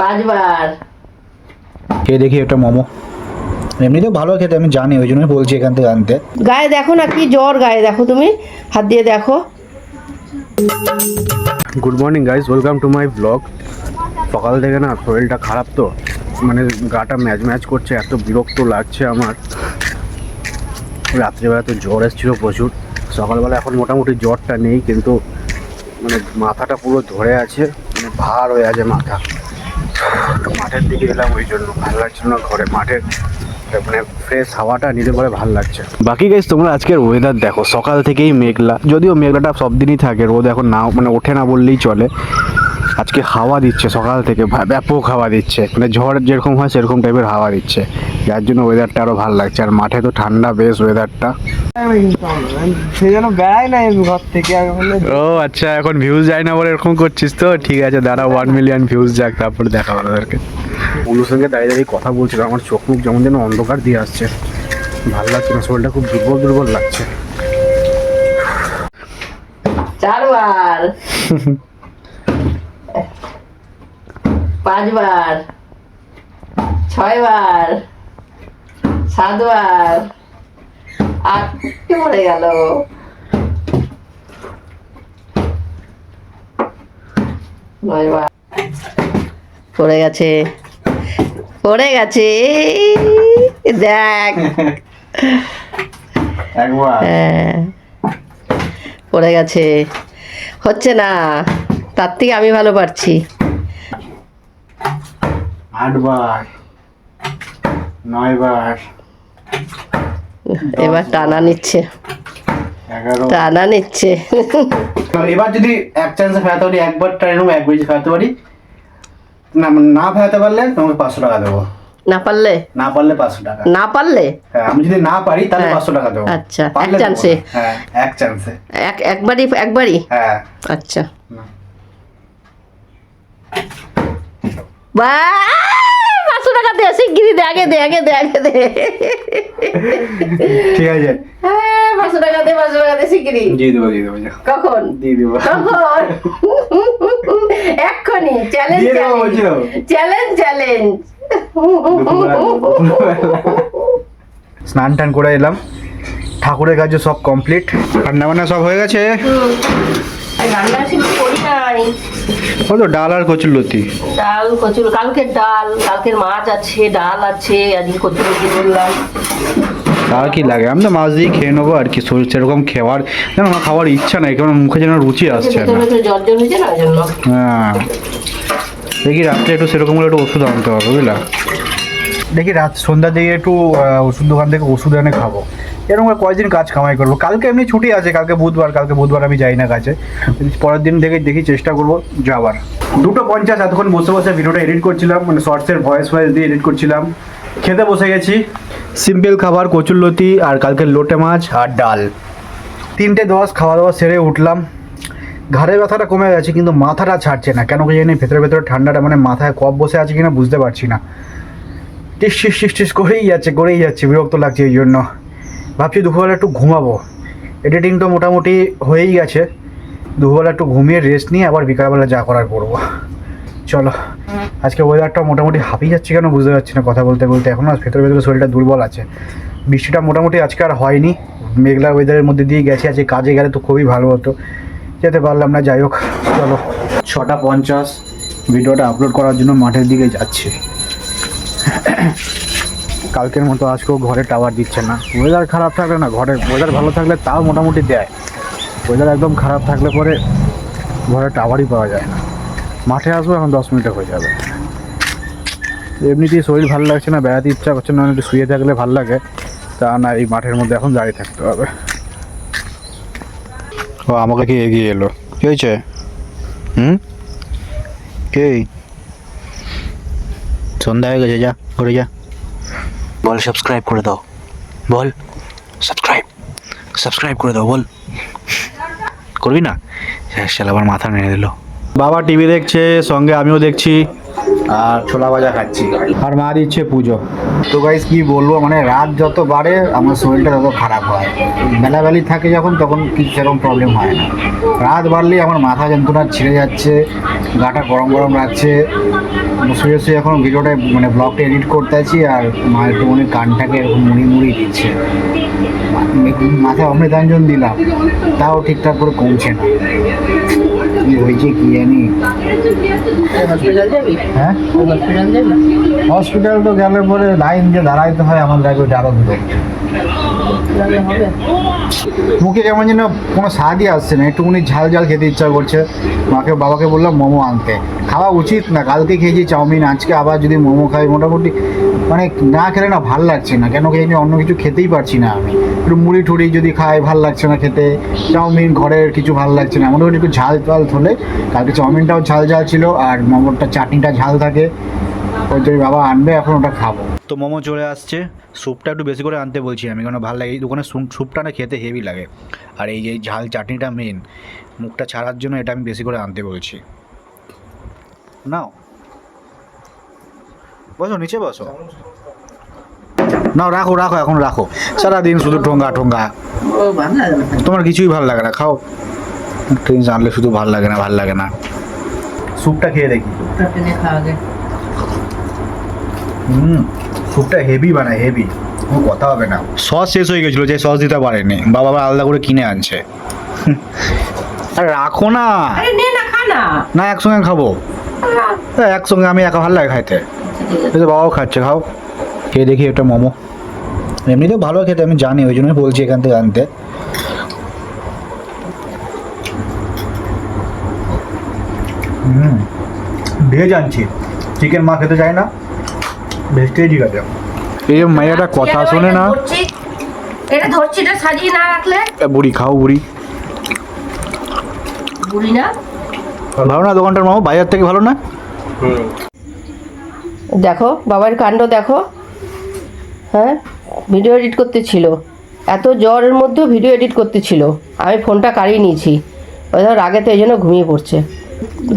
5 বার। খেয়ে দেখি একটা মোমো। এমনিতেও ভালো খেতে আমি জানি, ওই জন্যই বলছি এখান থেকে আনতে। গায়ে দেখো না কি জ্বর, গায়ে দেখো, তুমি হাত দিয়ে দেখো। Good morning guys, welcome to my blog. সকাল থেকে না শরীরটা খারাপ, তো মানে গাটা ম্যাচ ম্যাচ করছে, এত বিরক্ত লাগছে আমার। রাত্রিবেলা তো জ্বর এসেছিলো প্রচুর, সকালবেলা এখন মোটামুটি জ্বরটা নেই, কিন্তু মানে মাথাটা পুরো ধরে আছে, মানে ভার হয়ে আছে মাথা। তো মাঠের দিকে এলাম, ওই জন্য ভালো লাগছিল না ঘরে। মাঠের মানে ফ্রেশ হাওয়াটা নিতে পরে ভালো লাগছে। বাকি গাইজ তোমরা আজকের ওয়েদার দেখো, সকাল থেকেই মেঘলা, যদিও মেঘলাটা সব দিনই থাকে, রোদ এখন না মানে ওঠে না বললেই চলে। আজকে হাওয়া দিচ্ছে সকাল থেকে, ব্যাপক হাওয়া দিচ্ছে, মানে ঝড় যেরকম হয় সেরকম টাইপের হাওয়া দিচ্ছে, যার জন্য ওয়েদারটা আরও ভালো লাগছে। আর মাঠে তো ঠান্ডা বেশ ওয়েদারটা। সেই জন্য বেড়াই না ঘর থেকে। ও আচ্ছা, এখন ভিউজ যায় না বলে এরকম করছিস তো? ঠিক আছে, দাঁড়া 1 মিলিয়ন ভিউজ যাক, তারপরে দেখা হবে ওদেরকে। ওর সঙ্গে দাঁড়িয়ে দাঁড়িয়ে কথা বলছিল, আমার চোখ মুখ যেমন যেন অন্ধকার দিয়ে আসছে, ভালো লাগছে না, শরীরটা খুব দুর্বল দুর্বল লাগছে। 4 বার। 5 বার, 6 বার, 7 বার, 8 পড়ে গেল। 9 বার পড়ে গেছে, পড়ে গেছে, দেখ। একবার হ্যাঁ, পড়ে গেছে, হচ্ছে না, তার থেকে আমি ভালো পারছি। 8 বার, 9 বার, এবার টানা নিচ্ছে, 11। টানা নিচ্ছে। এবার যদি এক চান্সে ফেরাতে পারি, একবার ট্রাই নেবো, একবার যদি ফেরাতে পারি, না না ফেরাতে পারলে তোমাকে 500 টাকা দেবো। না পারলে? না পারলে 500 টাকা। না পারলে? হ্যাঁ, আমি যদি না পারি তাহলে হ্যাঁ। 500 টাকা দেবো। আচ্ছা, পারলে এক দেবো চান্সে? না। হ্যাঁ, এক চান্সে। একবারই? একবারই? হ্যাঁ। আচ্ছা। না। বা 500 টাকা দে, শিগগিরি দে, আগে দে, আগে দে, আগে দে। ঠিক আছে, হ্যাঁ, 500 টাকা দে, 500 টাকা দে, শিগগিরি। দিয়ে দেবো, দিয়ে দেবো। কখন? দিয়ে দেবো। কখন? এক্ষুনি চ্যালেঞ্জ, দিয়ে দেবো বলছিলাম। Challenge, challenge. স্নান টান করে এলাম, ঠাকুরের কাছে সব কমপ্লিট, রান্না বান্না সব হয়ে গেছে। রান্না শুরু করি নাই। ও তো ডাল আর কচুরলতি। ডাল কচুর, কালকের ডাল, কালকের মাছ আছে, ডাল আছে, আজকে কচুরলতি করলাম। আর কি লাগে, আমি তো মাছ দিয়ে খেয়ে নেবো আর কি। শরীর সেরকম খাওয়ার যেন আমার খাওয়ার ইচ্ছা নাই, কেমন মুখে যেন রুচি আসছে না। ভেতরে জ্বর জ্বর হয়েছে না, ওই জন্য। হ্যাঁ, দেখি রাত্রে একটু সেরকম হলে একটু ওষুধ আনতে হবে, বুঝলা। দেখি রাত সন্ধ্যার দিকে একটু ওষুধ দোকান থেকে ওষুধ এনে খাবো। এরকম করে কয়েকদিন কাজ কামাই করবো। কালকে এমনি ছুটি আছে, কালকে বুধবার আমি যাই না কাজে। পরের দিন থেকে দেখি চেষ্টা করবো যাওয়ার। 2:50 এতক্ষণ বসে বসে ভিডিওটা এডিট করছিলাম, মানে শর্টসের ভয়েস দিয়ে এডিট করছিলাম। খেতে বসে গেছি, সিম্পল খাবার, কচুরলতি আর কালকের লোটে মাছ আর ডাল। 3:10 খাওয়া দাওয়া সেরে উঠলাম। ঘাড়ের ব্যথাটা কমে গেছে, কিন্তু মাথাটা ছাড়ছে না কেন কি জানি। ভেতরে ভেতরে ঠান্ডাটা, মানে মাথায় কফ বসে আছে কিনা বুঝতে পারছি না। টিস করেই যাচ্ছে, বিরক্ত লাগছে। এই জন্য ভাবছি দুপুরবেলা একটু ঘুমাবো। এডিটিং তো মোটামুটি হয়েই গেছে, দুপুরবেলা একটু ঘুমিয়ে রেস্ট নিয়ে আবার বিকালবেলা যা করার করবো। চলো, আজকে ওয়েদারটা মোটামুটি হাঁপিয়ে যাচ্ছে কেন বুঝতে পারছি না কথা বলতে বলতে। এখন ভেতরে ভেতরে শরীরটা দুর্বল আছে। বৃষ্টিটা মোটামুটি আজকে আর হয়নি, মেঘলা ওয়েদারের মধ্যে দিয়ে গেছে। আজকে কাজে গেলে তো খুবই ভালো হতো, যেতে পারলাম না। যাই হোক, চলো 6:50 ভিডিওটা আপলোড করার জন্য মাঠের দিকে যাচ্ছি। কালকের মতো আজকেও ঘরে টাওয়ার দিচ্ছে না। ওয়েদার খারাপ থাকলে না, ঘরের ওয়েদার ভালো থাকলে তাও মোটামুটি দেয়। ওয়েদার একদম খারাপ থাকলে পরে ঘরে টাওয়ারই পাওয়া যায় না। মাঠে আসবো, এখন 10 মিনিটে হয়ে যাবে। এমনিতেই শরীর ভালো লাগছে না, বেড়াতে ইচ্ছা করছে না, একটু শুয়ে থাকলে ভালো লাগে। তা না, এই মাঠের মধ্যে এখন দাঁড়িয়ে থাকতে হবে। ও আমাকে কি এগিয়ে এলো, কী হয়েছে? কে? সন্ধ্যা হয়ে গেছে, যা ঘরে যা। বল সাবস্ক্রাইব করে দাও, বল সাবস্ক্রাইব করে দাও, বল। করবি না? শালা আবার মাথা নেড়ে দিল। বাবা টিভি দেখছে, সঙ্গে আমিও দেখছি, আর ছোলা ভাজা খাচ্ছি, আর মা দিচ্ছে পুজো। তো গাইস কি বলবো, মানে রাত যত বাড়ে আমার শরীরটা তত খারাপ হয়। বেলাবেলি থাকে যখন, তখন কিছু সেরকম প্রবলেম হয় না। রাত বাড়লেই আমার মাথা যন্ত্রণা ছিঁড়ে যাচ্ছে, গাটা গরম গরম লাগছে, শুয়ে শুয়ে এখন ভিডিওটা মানে ব্লগটা এডিট করতে আছি, আর মা একটু মনে কানটাকে এরকম মুড়ি দিচ্ছে। মাথায় অমৃতাঞ্জন দিলাম, তাও ঠিকঠাক করে কমছে না। কি হয়েছে কি জানি। হসপিটাল যাবি? হ্যাঁ, হসপিটাল যাবি? হসপিটাল তো গেলে পরে লাইন দিয়ে দাঁড়াইতে হয়, আমার লাগে ওইটা আরও দূর। হবে। মুখে কেমন যেন কোনো স্বাদই আসছে না, একটুখানি ঝাল ঝাল খেতে ইচ্ছা করছে। মাকে বাবাকে বললাম মোমো আনতে, খাওয়া উচিত না, কালকে খেয়েছি চাউমিন, আজকে আবার যদি মোমো খাই মোটামুটি মানে না খেলে না ভাল লাগছে না। কেন খেয়ে অন্য কিছু খেতেই পারছি না আমি। একটু মুড়ি টুড়ি যদি খাই ভাল লাগছে না খেতে, চাউমিন ঘরের কিছু ভাল লাগছে না। মোটামুটি একটু ঝাল ঝাল হলে, কালকে চাউমিনটাও ঝাল ঝাল ছিল আর মোমোটা চাটনিটা ঝাল থাকে, ওই জন্য বাবা আনবে, এখন ওটা খাবো। তো মোমো চলে আসছে, স্যুপটা একটু বেশি করে আনতে বলছি আমি, কারণ ভালো লাগে এই দোকানে স্যুপটা না খেতে হেভি লাগে। আর এই যে ঝাল চাটনিটা মেন, মুখটা ছাড়ার জন্য এটা আমি বেশি করে আনতে বলছি। নাও বসো, নিচে বসো। নাও রাখো রাখো, এখন রাখো। সারাদিন শুধু ঠোঙ্গা ঠোঙ্গা, তোমার কিছুই ভালো লাগে না, খাও। ট্রেন আনলে শুধু ভাল লাগে না, ভাল লাগে না। স্যুপটা খেয়ে দেখি। স্যুপটা হেভি বানায়, হেভি, কোনো কথা হবে না। সস শেষ হয়ে গেছিলো, যে সস দিতে পারেনি, বাবা আবার আলাদা করে কিনে আনছে। আরে রাখো না, না একসঙ্গে খাবো, একসঙ্গে আমি একা ভালো লাগে খাইতে। বাবাও খাচ্ছে, খাও। খেয়ে দেখি একটা মোমো, এমনিতেও ভালো খেতে আমি জানি, ওই জন্যই বলছি এখান থেকে আনতে। ভেজ আনছি, চিকেন মা খেতে চায় না, ভেজটাই ঠিক আছে। এই যে মাইয়াটা কথা শোনে না, এটা ধরছি, এটা সাজিয়ে না রাখলে। বুড়ি খাও, বুড়ি বুড়ি না ভালো না দোকানটার মামা, বাজার থেকে ভালো না। দেখো বাবার কাণ্ড দেখো। হ্যাঁ, ভিডিও এডিট করতেছিল, এত জ্বরের মধ্যেও ভিডিও এডিট করতেছিল, আমি ফোনটা কাড়িয়ে নিয়েছি। ওই ধর রাগে তো এই জন্য ঘুমিয়ে পড়ছে।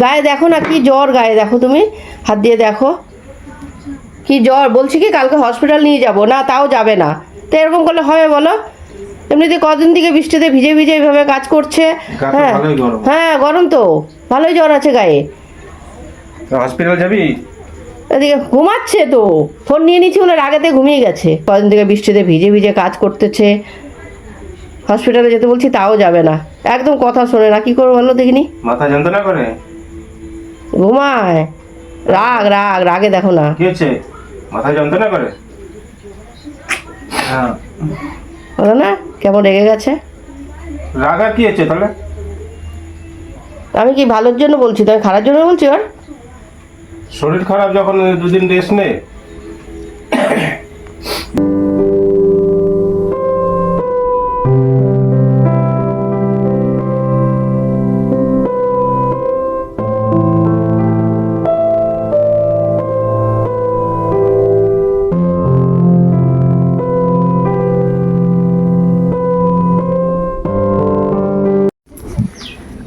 গায়ে দেখো না কি জ্বর, গায়ে দেখো, তুমি হাত দিয়ে দেখো কি জ্বর। বলছি কি কালকে হসপিটাল নিয়ে যাব, না তাও যাবে না। তো এরকম করলে হবে বলো? এমনিতে কদিন থেকে বৃষ্টিতে ভিজে ভিজে এইভাবে কাজ করছে। হ্যাঁ হ্যাঁ, গরম তো, ভালোই জ্বর আছে গায়ে। হসপিটাল যাবি? এদিকে ঘুমাচ্ছে তো, ফোন নিয়ে নিচ্ছি বলে রাগেতে ঘুমিয়ে গেছে। কদিন থেকে বৃষ্টিতে ভিজে ভিজে কাজ করতেছে, হসপিটালে যেতে বলছি তাও যাবে না, একদম কথা শোনে না। কি করবো বলো দেখিনি? মাথা যন্ত্রণা করে, ঘুমায়, রাগ রাগ রাগে দেখো না। কি হচ্ছে? মাথা যন্ত্রণা করে? হ্যাঁ, বলো না কেমন রেগে গেছে। রাগা কি হচ্ছে তাহলে? আমি কি ভালোর জন্য বলছি, তো আমি খারাপ জন্য বলছি? ওর শরীর খারাপ, যখন দুদিন রেস্ট নে।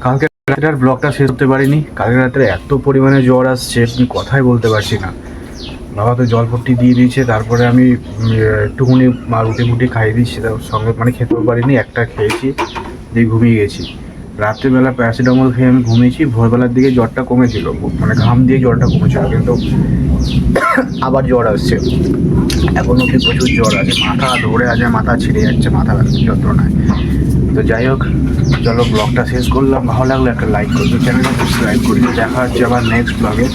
কালকে রাতের ব্লগটা শেষ করতে পারিনি, কালকে রাত্রে এত পরিমাণে জ্বর আসছে আমি কথাই বলতে পারছি না। বাবা তো জলপট্টি দিয়ে দিয়েছে, তারপরে আমি একটুখানি রুটি ফুটি খাইয়ে দিচ্ছি, তার সঙ্গে মানে খেতেও পারিনি, একটা খেয়েছি দিয়ে ঘুমিয়ে গেছি। রাত্রিবেলা প্যারাসিটামল খেয়ে আমি ঘুমিয়েছি, ভোরবেলার দিকে জ্বরটা কমেছিল, মানে ঘাম দিয়ে জ্বরটা কমেছিল, কিন্তু আবার জ্বর আসছে। এখন অব্দি প্রচুর জ্বর আছে, মাথা ধরে আছে, মাথা ছিঁড়ে যাচ্ছে, মাথা যন্ত্রণায়। তো যাই হোক, চলো ব্লগটা শেষ করলাম। ভালো লাগলে একটা লাইক করবে, চ্যানেলটা সাবস্ক্রাইব করবে। দেখা হচ্ছে আবার নেক্সট ব্লগে।